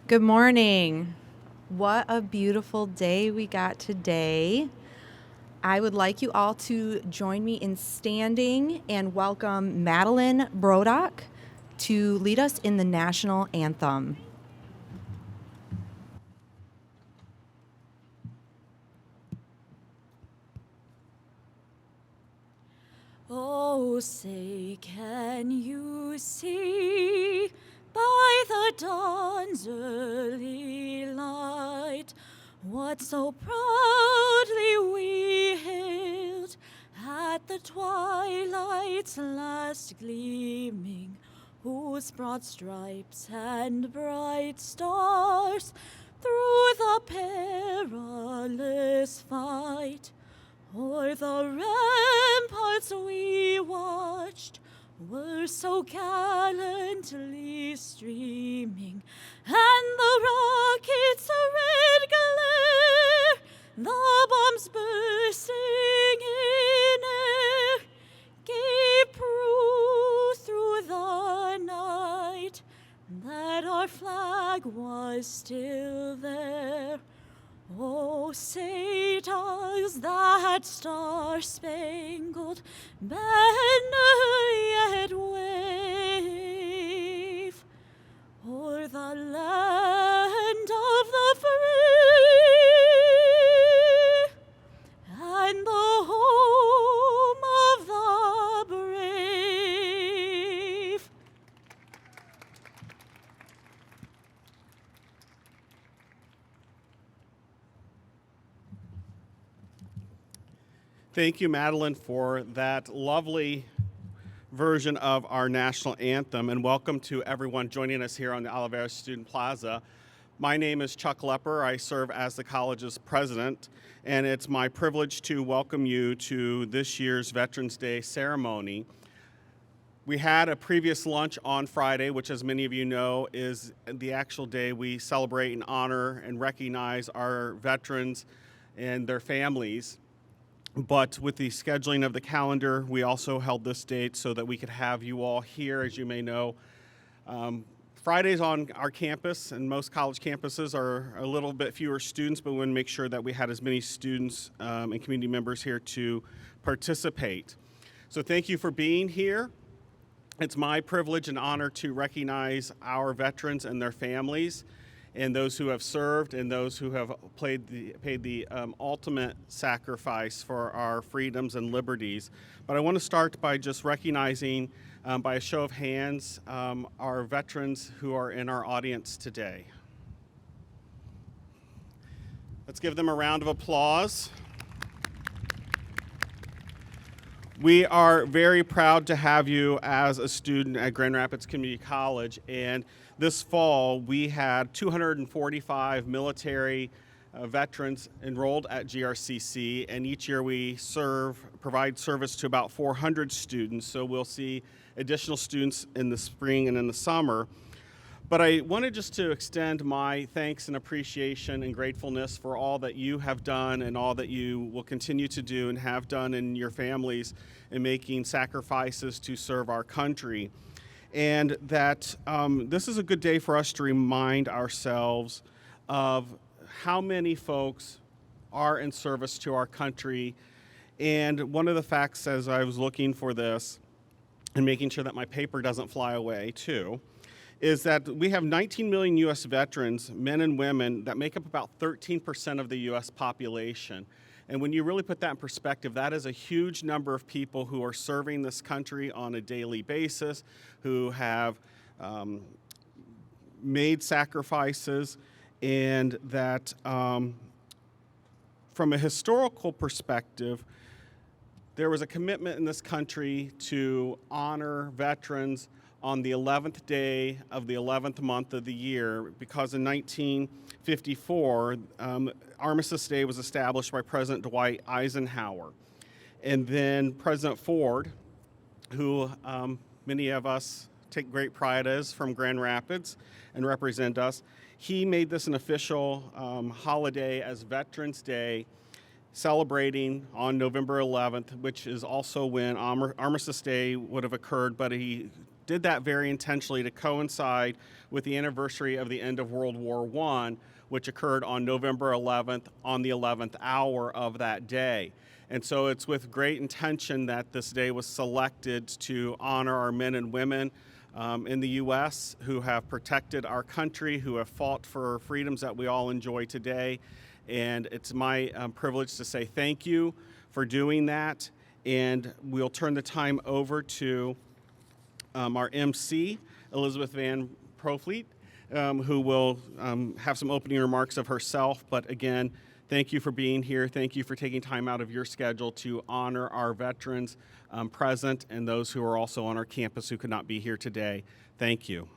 Good morning. What a beautiful day we got today. I would like you all to join me in standing and welcome Madeline Brodock to lead us in the national anthem. Oh, say, can you see by the dawn's early light what so proudly we hailed at the twilight's last gleaming, whose broad stripes and bright stars through the perilous fight o'er the ramparts we watched were so gallantly streaming, and the rockets' red glare, the bombs bursting in air, gave proof through the night that our flag was still there. Oh, say does that star-spangled banner yet wave o'er the land of the free and the home of the brave? Thank you, Madeline, for that lovely version of our national anthem, and welcome to everyone joining us here on the Oliveira Student Plaza. My name is Chuck Lepper. I serve as the college's president, and it's my privilege to welcome you to this year's Veterans Day ceremony. We had a previous lunch on Friday, which, as many of you know, is the actual day we celebrate and honor and recognize our veterans and their families. But with the scheduling of the calendar, we also held this date so that we could have you all here. As you may know, Fridays on our campus and most college campuses are a little bit fewer students, but we want to make sure that we had as many students and community members here to participate. So thank you for being here. It's my privilege and honor to recognize our veterans and their families, and those who have served and those who have paid the ultimate sacrifice for our freedoms and liberties. But I want to start by just recognizing, by a show of hands, our veterans who are in our audience today. Let's give them a round of applause. We are very proud to have you as a student at Grand Rapids Community College, and this fall we had 245 military veterans enrolled at GRCC, and each year we provide service to about 400 students, so we'll see additional students in the spring and in the summer. But I wanted just to extend my thanks and appreciation and gratefulness for all that you have done and all that you will continue to do and have done in your families in making sacrifices to serve our country. And that this is a good day for us to remind ourselves of how many folks are in service to our country. And one of the facts, as I was looking for this and making sure that my paper doesn't fly away too, is that we have 19 million U.S. veterans, men and women, that make up about 13% of the U.S. population. And when you really put that in perspective, that is a huge number of people who are serving this country on a daily basis, who have made sacrifices, and that from a historical perspective, there was a commitment in this country to honor veterans on the 11th day of the 11th month of the year, because in 1954, Armistice Day was established by President Dwight Eisenhower. And then President Ford, who many of us take great pride as from Grand Rapids and represent us, he made this an official holiday as Veterans Day, celebrating on November 11th, which is also when Armistice Day would have occurred, but he did that very intentionally to coincide with the anniversary of the end of World War I, which occurred on November 11th, on the 11th hour of that day. And so it's with great intention that this day was selected to honor our men and women in the U.S. who have protected our country, who have fought for freedoms that we all enjoy today. And it's my privilege to say thank you for doing that. And we'll turn the time over to our MC, Elizabeth Van Profleet, who will have some opening remarks of herself. But again, thank you for being here. Thank you for taking time out of your schedule to honor our veterans present and those who are also on our campus who could not be here today. Thank you.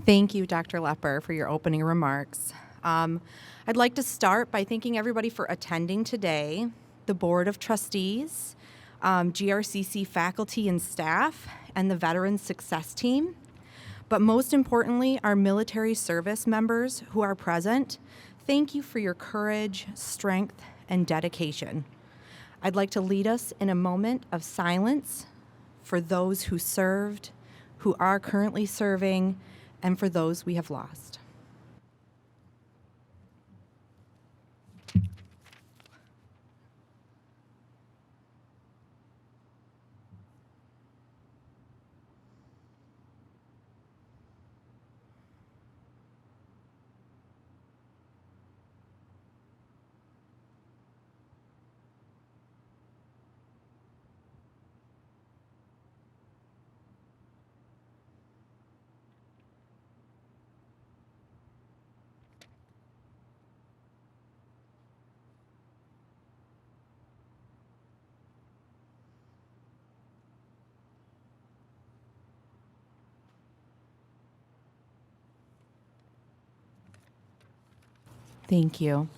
Thank you, Dr. Lepper, for your opening remarks. I'd like to start by thanking everybody for attending today, the Board of Trustees, GRCC faculty and staff, and the Veterans Success Team. But most importantly, our military service members who are present, thank you for your courage, strength, and dedication. I'd like to lead us in a moment of silence for those who served, who are currently serving, and for those we have lost. Thank you.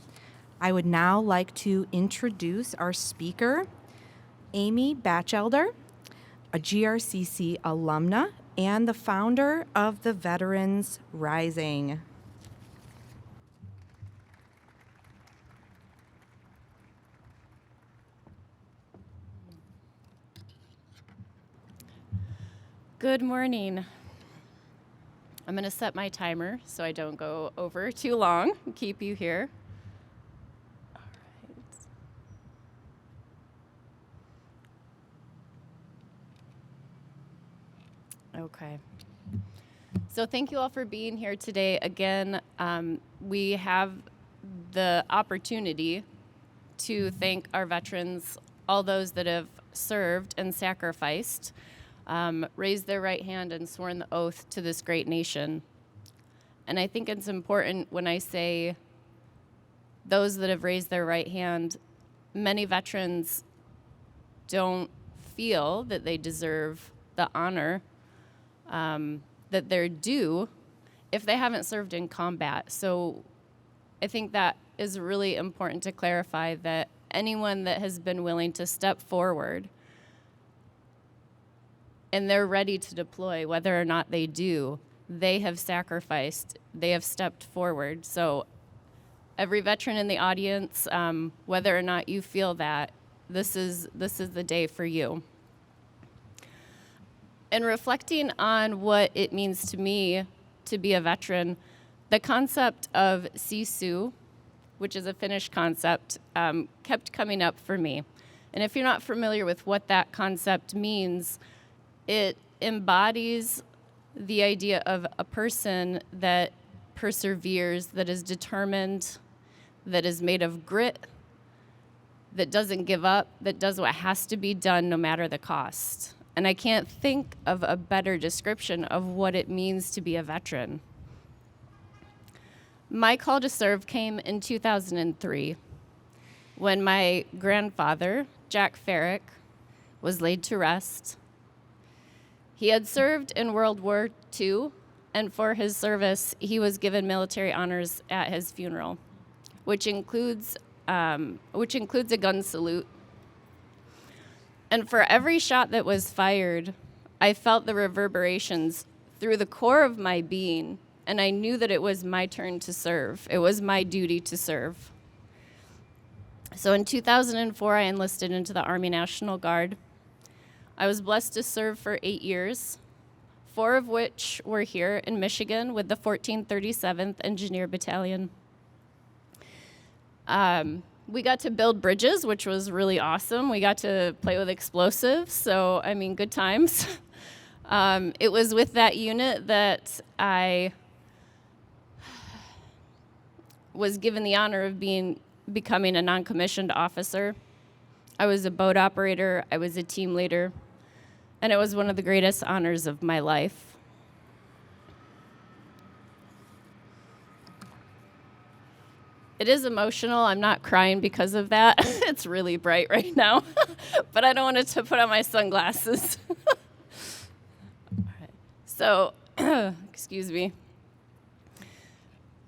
I would now like to introduce our speaker, Amy Batchelder, a GRCC alumna and the founder of the Veterans Rising. Good morning. I'm going to set my timer so I don't go over too long and keep you here. All right. Okay. So thank you all for being here today. Again, we have the opportunity to thank our veterans, all those that have served and sacrificed, raised their right hand and sworn the oath to this great nation. And I think it's important when I say those that have raised their right hand, many veterans don't feel that they deserve the honor that they're due if they haven't served in combat. So I think that is really important to clarify that anyone that has been willing to step forward and they're ready to deploy, whether or not they do, they have sacrificed, they have stepped forward. So every veteran in the audience, whether or not you feel that, this is the day for you. And reflecting on what it means to me to be a veteran, the concept of sisu, which is a Finnish concept, kept coming up for me. And if you're not familiar with what that concept means, it embodies the idea of a person that perseveres, that is determined, that is made of grit, that doesn't give up, that does what has to be done no matter the cost. And I can't think of a better description of what it means to be a veteran. My call to serve came in 2003 when my grandfather, Jack Farrick, was laid to rest. He had served in World War II, and for his service, he was given military honors at his funeral, which includes a gun salute. And for every shot that was fired, I felt the reverberations through the core of my being, and I knew that it was my turn to serve. It was my duty to serve. So in 2004, I enlisted into the Army National Guard. I was blessed to serve for 8 years, 4 of which were here in Michigan with the 1437th Engineer Battalion. We got to build bridges, which was really awesome. We got to play with explosives, so I mean, good times. It was with that unit that I was given the honor of becoming a non-commissioned officer. I was a boat operator, I was a team leader, and it was one of the greatest honors of my life. It is emotional. I'm not crying because of that. It's really bright right now, but I don't want to put on my sunglasses. All right. So, excuse me.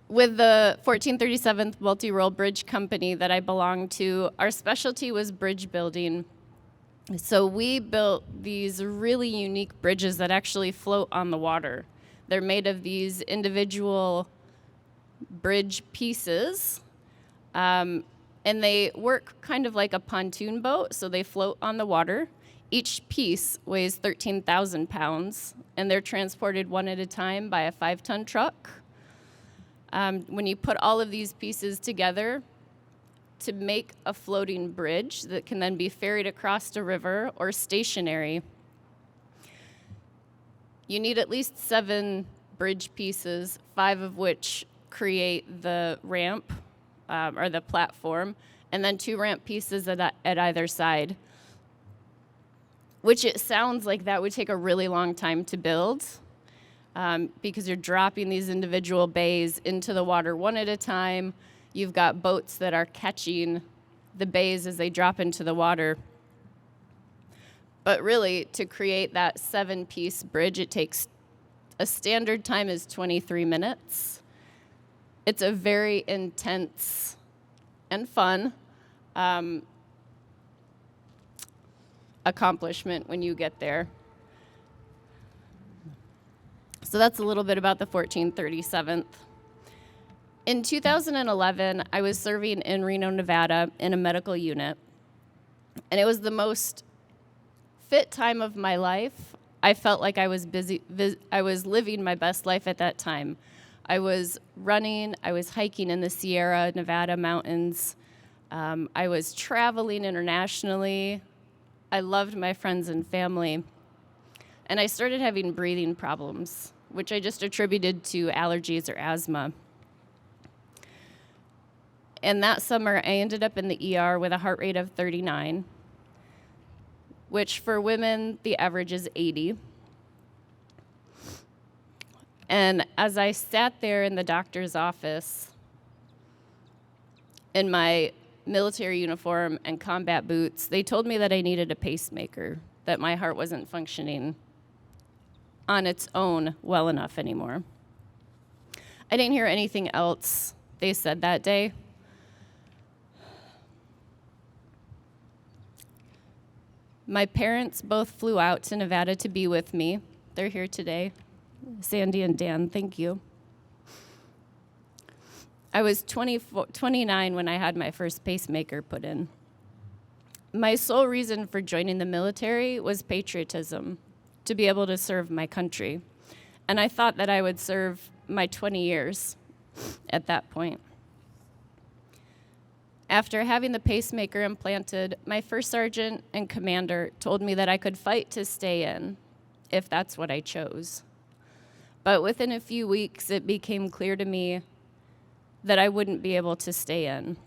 With the 1437th Multi-Role Bridge Company that I belonged to, our specialty was bridge building. So we built these really unique bridges that actually float on the water. They're made of these individual bridge pieces, and they work kind of like a pontoon boat, so they float on the water. Each piece weighs 13,000 pounds, and they're transported one at a time by a 5-ton truck. When you put all of these pieces together to make a floating bridge that can then be ferried across a river or stationary, you need at least 7 bridge pieces, 5 of which create the ramp or the platform, and then 2 ramp pieces at either side, which it sounds like that would take a really long time to build. Because you're dropping these individual bays into the water one at a time. You've got boats that are catching the bays as they drop into the water. But really, to create that 7-piece bridge, it takes a standard time is 23 minutes. It's a very intense and fun accomplishment when you get there. So that's a little bit about the 1437th. In 2011, I was serving in Reno, Nevada in a medical unit, and it was the most fit time of my life. I felt like I was I was living my best life at that time. I was running, I was hiking in the Sierra Nevada mountains. I was traveling internationally. I loved my friends and family. And I started having breathing problems, which I just attributed to allergies or asthma. And that summer, I ended up in the ER with a heart rate of 39, which for women, the average is 80. And as I sat there in the doctor's office in my military uniform and combat boots, they told me that I needed a pacemaker, that my heart wasn't functioning on its own well enough anymore. I didn't hear anything else they said that day. My parents both flew out to Nevada to be with me. They're here today. Sandy and Dan, thank you. I was 29 when I had my first pacemaker put in. My sole reason for joining the military was patriotism, to be able to serve my country. And I thought that I would serve my 20 years at that point. After having the pacemaker implanted, my first sergeant and commander told me that I could fight to stay in, if that's what I chose. But within a few weeks, it became clear to me that I wouldn't be able to stay in.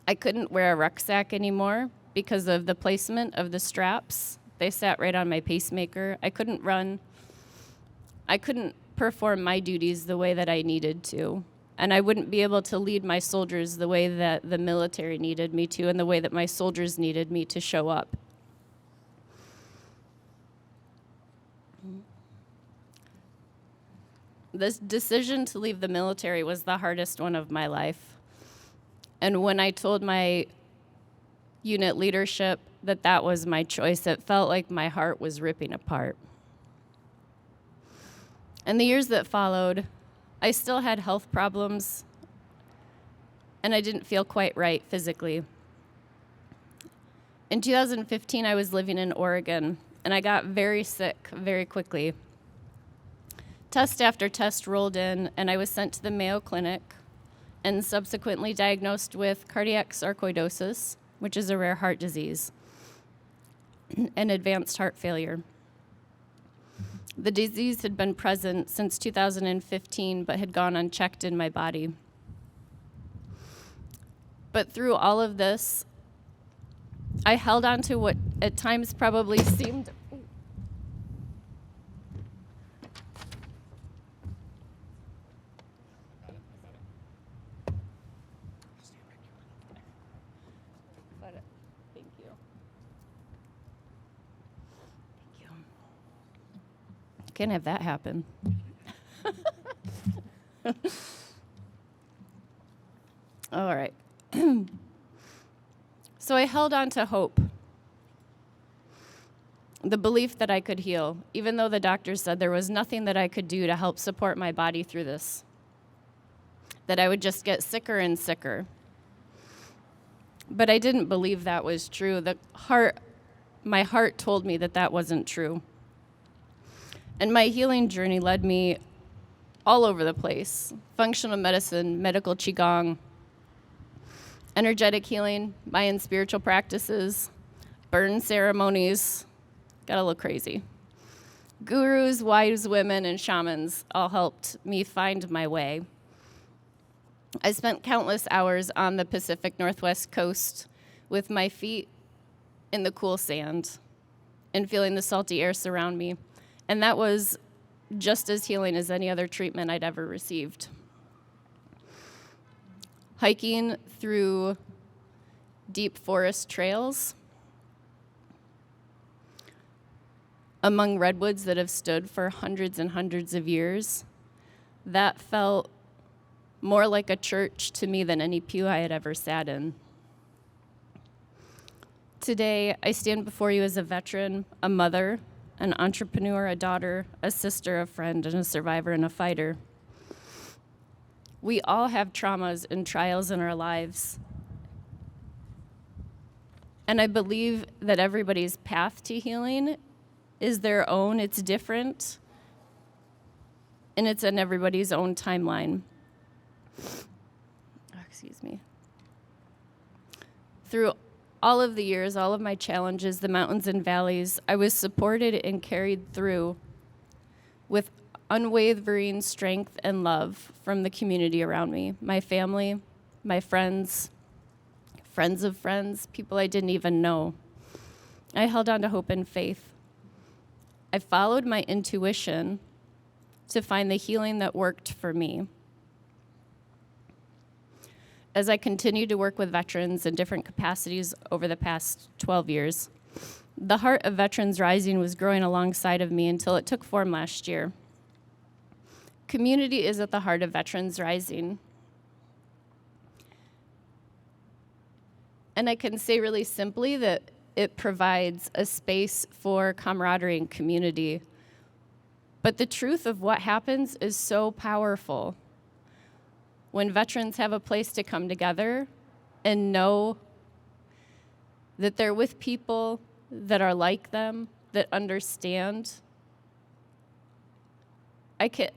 I couldn't wear a rucksack anymore because of the placement of the straps. They sat right on my pacemaker. I couldn't run. I couldn't perform my duties the way that I needed to. And I wouldn't be able to lead my soldiers the way that the military needed me to and the way that my soldiers needed me to show up. This decision to leave the military was the hardest one of my life. And when I told my unit leadership that that was my choice, it felt like my heart was ripping apart. In the years that followed, I still had health problems, and I didn't feel quite right physically. In 2015, I was living in Oregon, and I got very sick very quickly. Test after test rolled in, and I was sent to the Mayo Clinic and subsequently diagnosed with cardiac sarcoidosis, which is a rare heart disease, and advanced heart failure. The disease had been present since 2015, but had gone unchecked in my body. But through all of this, I held on to what at times probably seemed Thank you. Can't have that happen. All right. So I held on to hope, the belief that I could heal, even though the doctors said there was nothing that I could do to help support my body through this, that I would just get sicker and sicker. But I didn't believe that was true. My heart told me that that wasn't true. And my healing journey led me all over the place: functional medicine, medical qigong, energetic healing, Mayan spiritual practices, burn ceremonies, got a little crazy. Gurus, wise women, and shamans all helped me find my way. I spent countless hours on the Pacific Northwest coast with my feet in the cool sand and feeling the salty air surround me. And that was just as healing as any other treatment I'd ever received. Hiking through deep forest trails among redwoods that have stood for hundreds and hundreds of years, that felt more like a church to me than any pew I had ever sat in. Today, I stand before you as a veteran, a mother, an entrepreneur, a daughter, a sister, a friend, and a survivor and a fighter. We all have traumas and trials in our lives. And I believe that everybody's path to healing is their own. It's different. And it's in everybody's own timeline. Excuse me. Through all of the years, all of my challenges, the mountains and valleys, I was supported and carried through with unwavering strength and love from the community around me, my family, my friends, friends of friends, people I didn't even know. I held on to hope and faith. I followed my intuition to find the healing that worked for me. As I continued to work with veterans in different capacities over the past 12 years, the heart of Veterans Rising was growing alongside of me until it took form last year. Community is at the heart of Veterans Rising. And I can say really simply that it provides a space for camaraderie and community. But the truth of what happens is so powerful. When veterans have a place to come together and know that they're with people that are like them, that understand.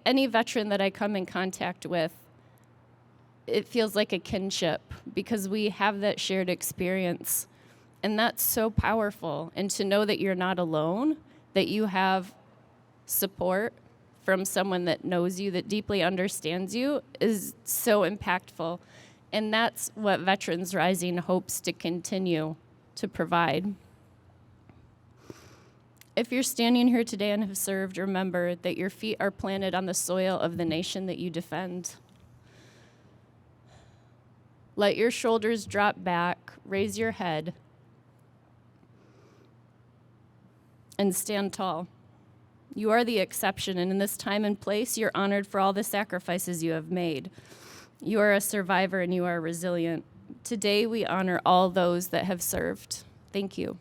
Any veteran that I come in contact with, it feels like a kinship because we have that shared experience. And that's so powerful. And to know that you're not alone, that you have support from someone that knows you, that deeply understands you, is so impactful. And that's what Veterans Rising hopes to continue to provide. If you're standing here today and have served, remember that your feet are planted on the soil of the nation that you defend. Let your shoulders drop back, raise your head, and stand tall. You are the exception, and in this time and place, you're honored for all the sacrifices you have made. You are a survivor, and you are resilient. Today, we honor all those that have served. Thank you.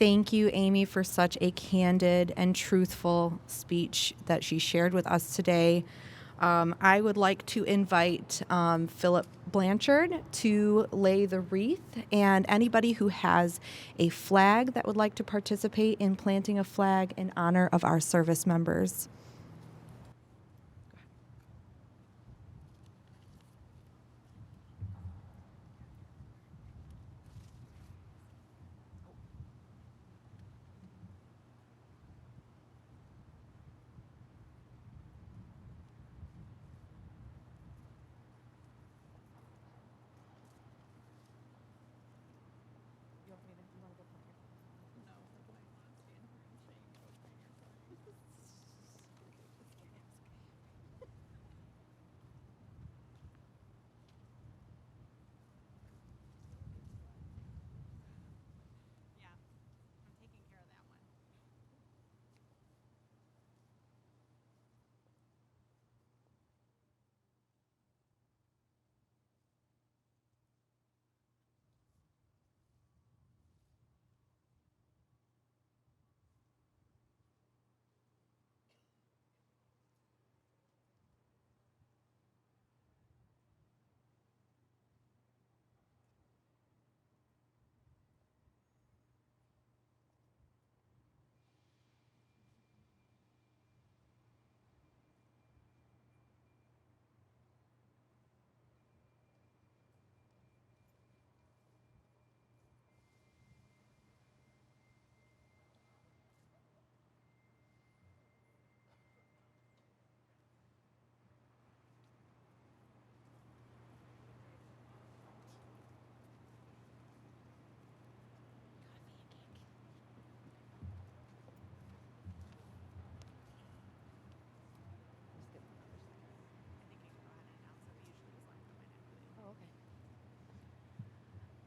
thank you, Amy, for such a candid and truthful speech that she shared with us today. I would like to invite Philip Blanchard to lay the wreath, and anybody who has a flag that would like to participate in planting a flag in honor of our service members.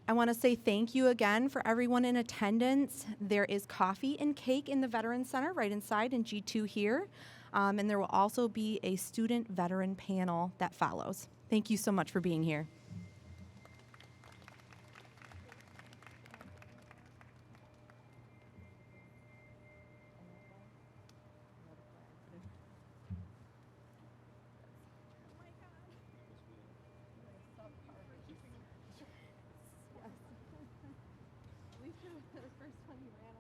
I want to say thank you again for everyone in attendance. There is coffee and cake in the Veterans Center right inside in G2 here. And there will also be a student veteran panel that follows. Thank you so much for being here. The first one you ran